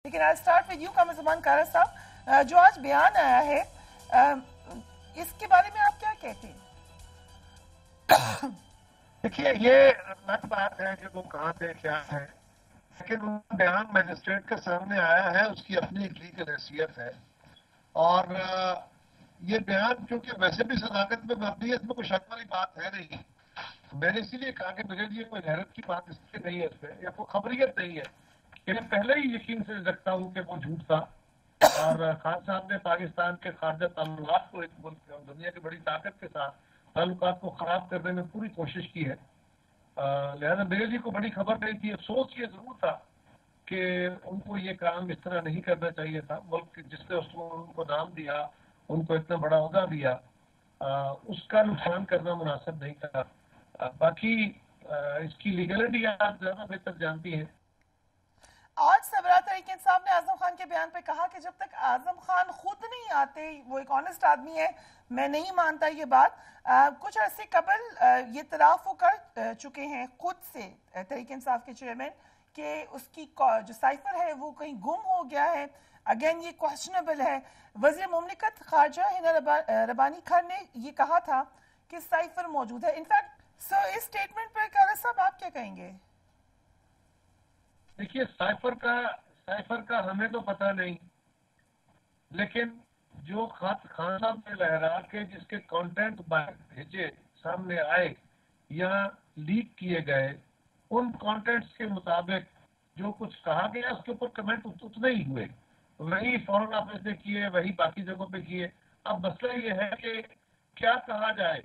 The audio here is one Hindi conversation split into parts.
लेकिन आई स्टार्ट विद यू कमर ज़मान कारा साहब, जो आज बयान आया है इसके बारे में आप क्या कहते हैं? देखिए, ये अलग बात है कि वो कहाँ पे क्या है, लेकिन उनका बयान मजिस्ट्रेट के सामने आया है, उसकी अपनी एक लीगल हैसियत है। और ये बयान क्योंकि वैसे भी सदाकत में मबनी है, इसमें कोई शक वाली बात है नहीं। मैंने इसीलिए कहा कि मेरे लिए कोई हैरत की बात इसलिए नहीं है, इसमें या कोई खबरियत नहीं है कि मैं पहले ही यकीन से रखता हूँ कि वो झूठ था। और खान साहब ने पाकिस्तान के खारजा ताल्लुकात को एक मुल्क और दुनिया की बड़ी ताकत के साथ ताल्लुकात को खराब करने में पूरी कोशिश की है। लिहाजा मेरे लिए को बड़ी खबर नहीं थी। अफसोस ये जरूर था कि उनको ये काम इस तरह नहीं करना चाहिए था। मुल्क जिसने उनको नाम दिया, उनको इतना बड़ा ओहदा दिया, उसका नुकसान करना मुनासिब नहीं था। बाकी इसकी लीगलिटी आप ज्यादा बेहतर जानती हैं। आज सरबराह तहरीक इंसाफ ने आजम खान के बयान पे कहा कि जब तक आजम खान खुद नहीं आते, वो एक ऑनेस्ट आदमी है, मैं नहीं मानता ये बात। कुछ अरसे कबल ये तराफ वो कर चुके हैं खुद से तहरीक इंसाफ के चेयरमैन कि उसकी जो साइफर है वो कहीं गुम हो गया है। अगेन ये क्वेश्चनेबल है। वज़ीर मुमलिकत खारजा हिना रबानी खान ने ये कहा था कि साइफर मौजूद है। इनफैक्ट सर, इस स्टेटमेंट पर काला साहब आप क्या कहेंगे? देखिए, साइफर का हमें तो पता नहीं, लेकिन जो खत खान साहब ने लहरा के जिसके कंटेंट भेजे सामने आए या लीक किए गए, उन कंटेंट्स के मुताबिक जो कुछ कहा गया उसके ऊपर कमेंट उतने ही हुए। वही फॉरेन ऑफिस ने किए, वही बाकी जगहों पे किए। अब मसला ये है कि क्या कहा जाए।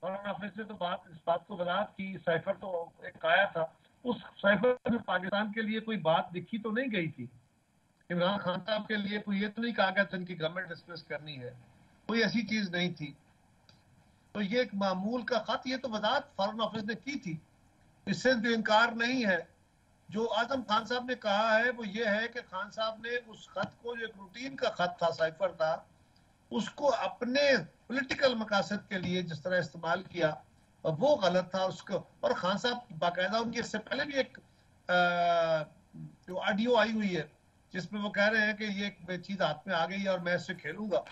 फॉरेन ऑफिस ने तो इस बात को वजाहत की, साइफर तो एक आया था, उस साइफर में पाकिस्तान के लिए कोई बात लिखी तो नहीं गई थी। इमरान खान साहब के लिए कोई ये तो नहीं कहा गया था इनकी गवर्नमेंट डिस्मिस करनी है, कोई ऐसी चीज नहीं थी। तो ये एक मामूल का खत, ये तो वजाहत फॉरेन ऑफिस ने की थी, इससे तो इनकार नहीं है। जो आजम खान साहब ने कहा है वो ये है कि खान साहब ने उस खत को, जो एक रूटीन का खत था, साइफर था, उसको अपने पॉलिटिकल मकासद के लिए जिस तरह इस्तेमाल किया वो गलत था उसको। और खान साहब बाकायदा उनकी इससे पहले भी एक जो ऑडियो आई हुई है जिसमें वो कह रहे हैं कि ये चीज हाथ में आ गई है और मैं इससे खेलूंगा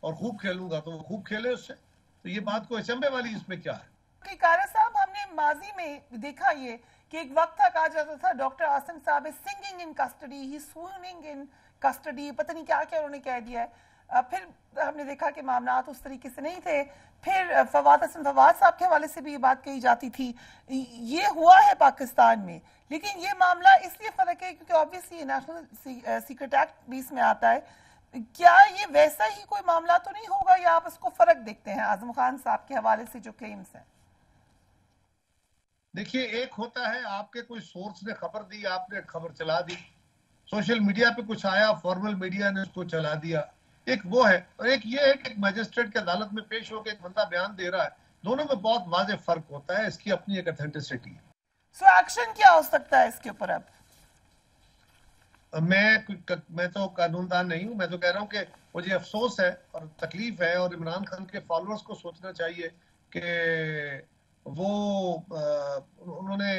और खूब खेलूंगा, तो वो खूब खेले उससे। तो ये बात कोई अचंभे वाली इसमें क्या है? कारा साहब, हमने माजी में देखा ये कि एक वक्त था कहा जाता था डॉक्टर आसिम साहब is singing in custody, he swimming in custody, पता नहीं क्या क्या उन्होंने कह दिया है। फिर हमने देखा कि मामला उस तरीके से नहीं थे। फिर फवाद साहब के हवाले से भी ये बात कही जाती थी। ये हुआ है पाकिस्तान में, लेकिन ये मामला इसलिए फर्क है क्योंकि ऑब्वियसली नेशनल सीक्रेट एक्ट भी इसमें आता है। क्या ये वैसा ही कोई मामला तो नहीं होगा, या आप इसको फर्क देखते हैं आजम खान साहब के हवाले से जो क्लेम्स हैं? देखिए, एक होता है आपके कोई सोर्स ने खबर दी, आपने खबर चला दी, सोशल मीडिया पे कुछ आया, फॉर्मल मीडिया ने उसको चला दिया, एक वो है। और एक ये है कि एक मजिस्ट्रेट की अदालत में पेश होकर एक बंदा बयान दे रहा है। दोनों में बहुत वाज़ेह फर्क होता है, इसकी अपनी एक ऑथेंटिसिटी है। सो एक्शन क्या हो सकता है इसके ऊपर? अब मैं तो कानूनदान नहीं हूं, मैं तो कह रहा हूं कि मुझे अफसोस है और तकलीफ है, और इमरान खान के फॉलोअर्स को सोचना चाहिए कि वो उन्होंने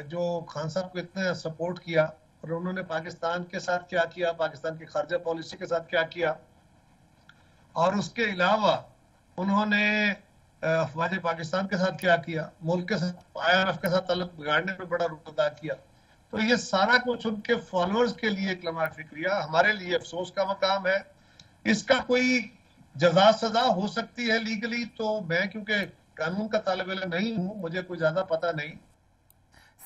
जो खान साहब को इतना सपोर्ट किया और उन्होंने पाकिस्तान के साथ क्या किया, पाकिस्तान की खारजा पॉलिसी के साथ क्या किया, और उसके अलावा उन्होंने अफवाज पाकिस्तान के साथ क्या किया, मुल्क के साथ, IMF के साथ ताल्लुक बिगाड़ने में बड़ा रोल अदा किया। तो ये सारा कुछ उनके फॉलोअर्स के लिए एक लम्हा फिक्रिया, हमारे लिए अफसोस का मकाम है। इसका कोई जजा सजा हो सकती है लीगली, तो मैं क्योंकि कानून का तालिब इल्म नहीं हूँ, मुझे कोई ज्यादा पता नहीं।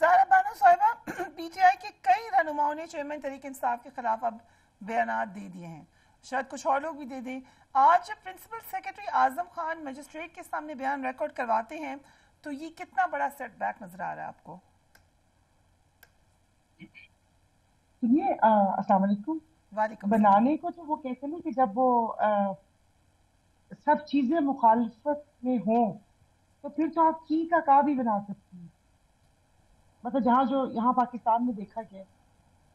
सारा बानो साहिबा, PTI के कई रहनुमाओं ने चेयरमैन तहरीक इंसाफ के खिलाफ अब बयान दे दिए हैं, शायद कुछ और लोग भी दे दें। आज principal secretary Azam Khan magistrate के सामने बयान रिकॉर्ड करवाते हैं, तो ये कितना बड़ा सेटबैक नजर आ रहा है आपको? सुनिए, अस्सलाम वालेकुम। वालेकुम। बनाने को तो वो कहते हैं कि जब वो सब चीजें मुखालफत में हो तो फिर तो आप की का का भी बना सकती हैं, मतलब जहाँ जो यहाँ पाकिस्तान में देखा गया।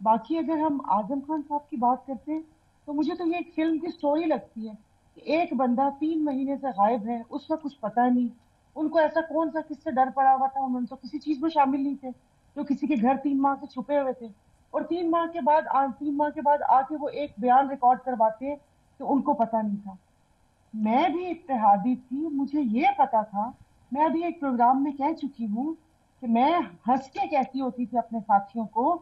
बाकी अगर हम आजम खान साहब की बात करते हैं तो मुझे तो ये एक फिल्म की स्टोरी लगती है कि एक बंदा 3 महीने से गायब है, उसका कुछ पता नहीं। उनको ऐसा कौन सा किससे डर पड़ा हुआ था, उन्होंने तो किसी चीज में शामिल नहीं थे, जो किसी के घर 3 माह से छुपे हुए थे। और 3 माह के बाद 3 माह के बाद आके वो एक बयान रिकॉर्ड करवाते हैं तो उनको पता नहीं था। मैं भी इत्तेहादी थी, मुझे ये पता था। मैं अभी एक प्रोग्राम में कह चुकी हूँ कि मैं हंस के कहती होती थी अपने साथियों को,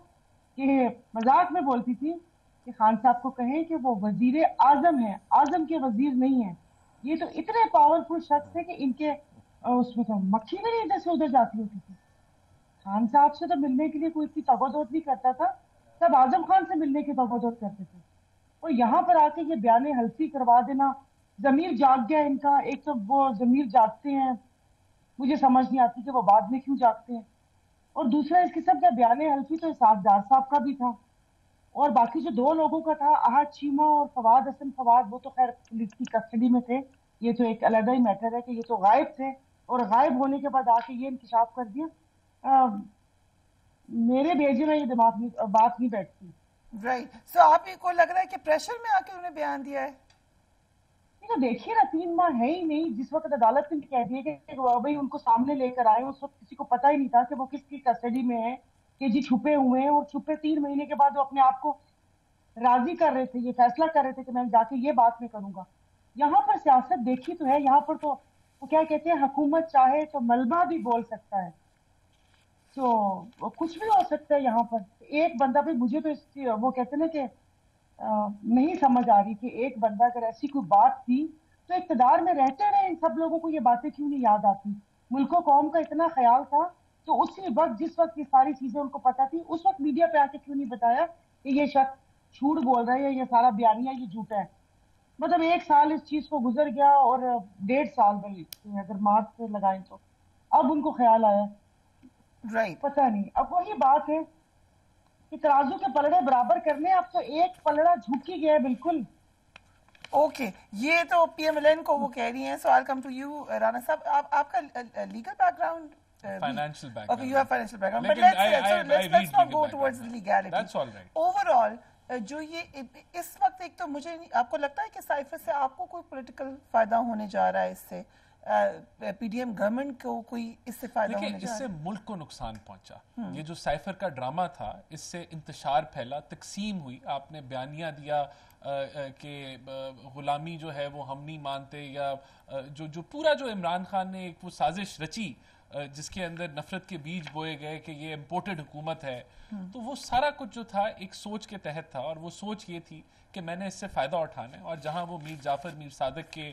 कि मजाक में बोलती थी कि खान साहब को कहें कि वो वजीर आजम है, आजम के वजीर नहीं है। ये तो इतने पावरफुल शख्स है कि इनके उसमें तो मक्खी भी नहीं इधर से उधर जाती होती थी। खान साहब से तो मिलने के लिए कोई इतनी तगोदोद नहीं करता था, सब आजम खान से मिलने की तगोदोद करते थे। और यहाँ पर आके ये बयाने हल्फी करवा देना, जमीर जाग गया इनका। एक तो वो जमीर जागते हैं, मुझे समझ नहीं आती कि वो बाद में क्यों जागते हैं। और दूसरा इस किस्म का बयाने हल्फी तो इसाकदार साहब का भी था, और बाकी जो 2 लोगों का था, अहद चीमा और फवाद हसन फवाद, वो तो खैर पुलिस की कस्टडी में थे। ये तो एक अलग ही मैटर है कि ये तो गायब थे, और गायब होने के बाद आके ये इंकशाफ कर दिया। मेरे भेजे में ये दिमाग नहीं, बात नहीं बैठती। राइट, सो आपको लग रहा है कि प्रेशर में आके उन्होंने बयान दिया है? ये तो देखिए ना, 3 माह है ही नहीं। जिस वक्त अदालत ने कह दिया कि भाई उनको सामने लेकर आए, उस वक्त किसी को पता ही नहीं था कि वो किसकी कस्टडी में है, कि जी छुपे हुए हैं। और छुपे 3 महीने के बाद वो अपने आप को राजी कर रहे थे, ये फैसला कर रहे थे कि मैं जाके ये बात मैं करूंगा। यहाँ पर सियासत देखी तो है, यहाँ पर तो वो क्या कहते हैं, हुकूमत चाहे तो मलबा भी बोल सकता है, तो कुछ भी हो सकता है यहाँ पर। एक बंदा भी, मुझे तो वो कहते हैं ना कि नहीं समझ आ रही कि एक बंदा अगर ऐसी कोई बात थी तो इक्तदार में रहते रहे इन सब लोगों को ये बातें क्यों नहीं याद आती। मुल्को कौम का इतना ख्याल था, तो उसी वक्त जिस वक्त ये सारी चीजें उनको पता थी, उस वक्त मीडिया पे आके क्यों नहीं बताया कि ये शख्स झूठ बोल रहा है या ये सारा बयानिया ये झूठा है। मतलब 1 साल इस चीज को गुजर गया, और 1.5 साल बल्कि अगर मार्च से लगाएं तो अब उनको ख्याल आया। राइट, पता नहीं, अब वही बात है कि तराजू के पलड़े बराबर करने, अब तो एक पलड़ा झुक ही गया है बिल्कुल। ओके, ये तो पीएमएलएन को वो कह रही हैं। सो आई कम टू यू राणा साहब, आपका legal background, financial okay, background. you have financial background, but लेकिन let's read not legal go background. towards legality. That's all right. Overall, जो ये इस वक्त, एक तो मुझे आपको लगता है कि साइफर से आपको कोई पॉलिटिकल फायदा होने जा रहा है इससे? पीडीएम गवर्नमेंट को कोई इससे फायदा होने जा रहा है? इससे मुल्क को नुकसान पहुंचा। ये जो साइफर का ड्रामा था, इससे इंतशार फैला, तकसीम हुई। आपने बयानिया दिया कि गुलामी जो है वो हम नहीं मानते, या जो पूरा जो इमरान खान ने एक वो साजिश रची जिसके अंदर नफरत के बीज बोए गए कि ये इम्पोर्टेड हुकूमत है, तो वो सारा कुछ जो था एक सोच के तहत था। और वो सोच ये थी कि मैंने इससे फ़ायदा उठाना है। और जहां वो मीर जाफ़र, मीर सादक के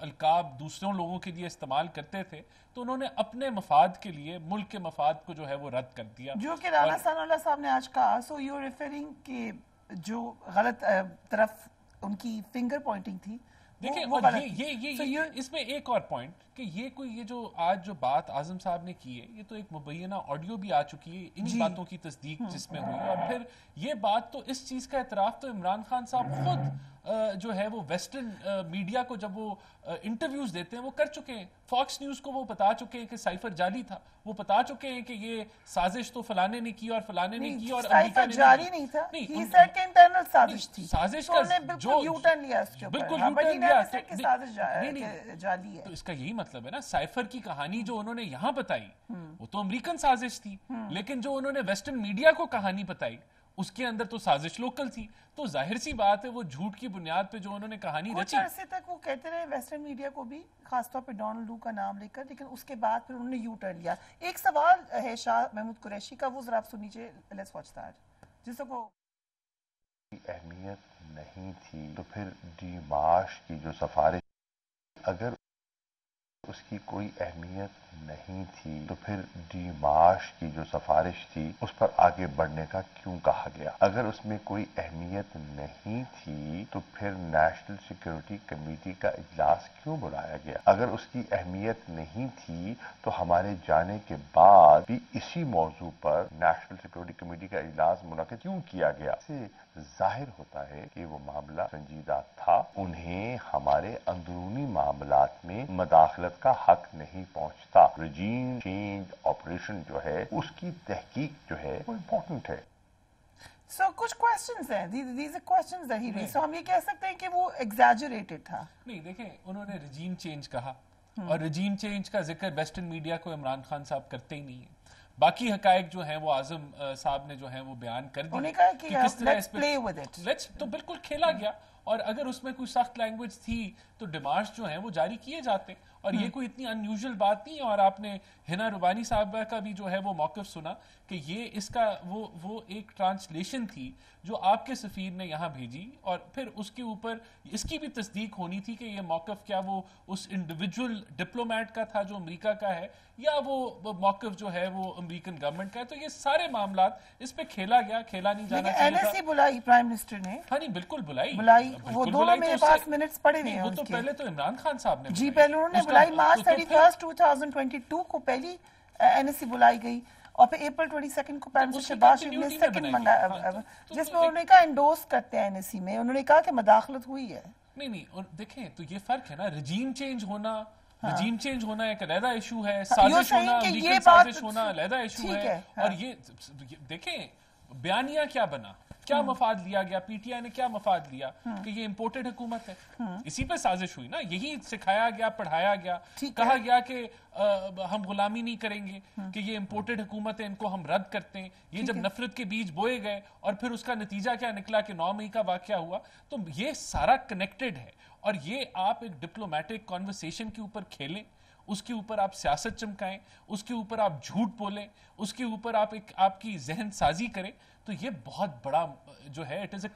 अलकाब दूसरों लोगों के लिए इस्तेमाल करते थे, तो उन्होंने अपने मफाद के लिए, मुल्क के मफाद को जो है वो रद्द कर दिया। जो कि राणा सनाउल्लाह साहब ने आज कहा। सो यू रेफरिंग कि जो गलत तरफ उनकी फिंगर पॉइंटिंग थी, देखिए, वो और गलत थी। ये इसमें एक और पॉइंट कि ये जो आज जो बात आजम साहब ने की है, ये तो एक मुबैना ऑडियो भी आ चुकी है इन्हीं बातों की तस्दीक जिसमें हुई। और फिर ये बात तो, इस चीज का एतराफ तो इमरान खान साहब खुद जो है वो वेस्टर्न मीडिया को जब वो इंटरव्यूज देते हैं वो कर चुके हैं। फॉक्स न्यूज को वो बता चुके हैं कि साइफर जाली था। वो बता चुके हैं कि ये साजिश तो फलाने ने की और फलाने ने की, और साइफर जाली नहीं था। He said कि इंटरनल साजिश थी। साजिश का जो यूटर्न लिया उसके ऊपर, बिल्कुल यूटर्न लिया कि साजिश जाली है। तो इसका यही मतलब है ना, साइफर की कहानी जो उन्होंने यहाँ बताई वो तो अमेरिकन साजिश थी, लेकिन जो उन्होंने वेस्टर्न मीडिया को कहानी बताई उसके अंदर तो साजिश लोकल थी। तो जाहिर सी बात है वो झूठ की बुनियाद पे जो उन्होंने कहानी रची। अरसे तक वो कहते रहे वेस्टर्न मीडिया को भी, खासतौर पे डोनाल्ड लू का नाम लेकर, लेकिन उसके बाद फिर उन्होंने यू टर्न लिया। एक सवाल है शाह महमूद कुरैशी का, वो जरा आप सुनीजिए। Let's watch that. जिसको अहमियत नहीं थी तो फिर डिमाश की जो सिफारिश, अगर उसकी कोई अहमियत नहीं थी तो फिर डिमाश की जो सिफारिश थी उस पर आगे बढ़ने का क्यों कहा गया? अगर उसमें कोई अहमियत नहीं थी तो फिर नेशनल सिक्योरिटी कमेटी का इजलास क्यों बुलाया गया? अगर उसकी अहमियत नहीं थी तो हमारे जाने के बाद भी इसी मौजू पर नेशनल सिक्योरिटी कमेटी का इजलास मुनक्किद क्यों किया गया? इससे जाहिर होता है कि वो मामला संजीदा था। उन्हें हमारे अंदरूनी मामलात में मदाखलत का हक नहीं पहुंचता। रजीम चेंज ऑपरेशन जो है उसकी तहकीक जो है वो इम्पोर्टेंट है। So, कुछ क्वेश्चंस हैं, these are questions that he raised. So, हम ये कह सकते हैं कि वो exaggerated था। नहीं, देखें, उन्होंने रजीम चेंज कहा और रजीम चेंज का जिक्र वेस्टर्न मीडिया को इमरान खान साहब करते ही नहीं है। बाकी हकायक जो है वो आजम साहब ने जो है वो बयान कर दिए उन्होंने कहा कि किस तरह let's play with it. Let's तो बिल्कुल खेला गया, और अगर उसमें कोई सख्त लैंग्वेज थी तो डिमांड्स जो हैं वो जारी किए जाते, और ये कोई इतनी अनयूजुअल बात नहीं है। और आपने हिना रुबानी साहब का भी जो है वो मौक़िफ़ सुना कि ये इसका वो एक ट्रांसलेशन थी जो आपके सफ़ीर ने यहाँ भेजी, और फिर उसके ऊपर इसकी भी तस्दीक होनी थी कि ये मौक़िफ़ क्या वो उस इंडिविजुअल डिप्लोमेट का था जो अमेरिका का है, या वो मौक़िफ़ जो है वो अमेरिकन गवर्नमेंट का है। तो ये सारे मामला इस पे खेला गया, खेला नहीं जाना चाहिए था। एनएससी बुलाई प्राइम मिनिस्टर ने, हाँ नहीं बिल्कुल बुलाई, वो दोनों मेरे पास मिनट्स पड़े हुए हैं वो तो उसके। पहले तो इमरान खान साहब ने जी बुलाई। पहले उन्होंने उसका- बुलाई मार्च तो 31 2022 को पहली एनएससी बुलाई गई, और फिर अप्रैल 22 को प्राइम मिनिस्टर शहबाज शरीफ ने continuity में सेकंड बनाई मंगाया, गई। हाँ, तो जिसमें उन्होंने कहा एंडोर्स करते हैं एनएससी में, उन्होंने कहा कि मदाखलत हुई है। नहीं और देखें तो ये फर्क है ना, रजीम चेंज होना, रजीम चेंज होना एक अलहदा इशू है, you're साजिश saying होना, कि अमेरिकन ये बात साजिश होना अलहदा इशू ठीक है। है, और ये देखें बयानिया क्या बना, क्या मफाद लिया गया, पीटीआई ने क्या मफाद लिया कि ये इंपोर्टेड हुकूमत है, इसी पे साजिश हुई ना, यही सिखाया गया, पढ़ाया गया, कहा गया कि हम गुलामी नहीं करेंगे, कि ये इंपोर्टेड हुकूमत है, इनको हम रद्द करते हैं। ये जब नफरत के बीज बोए गए और फिर उसका नतीजा क्या निकला कि 9 मई का वाकया हुआ, तो ये सारा कनेक्टेड है। और ये आप एक डिप्लोमेटिक कॉन्वर्सेशन के ऊपर खेलें, उसके ऊपर आप सियासत चमकाएं, उसके ऊपर आप झूठ बोलें, उसके ऊपर आप एक आपकी जहन साजी करें, तो ये बहुत बड़ा जो है इट इज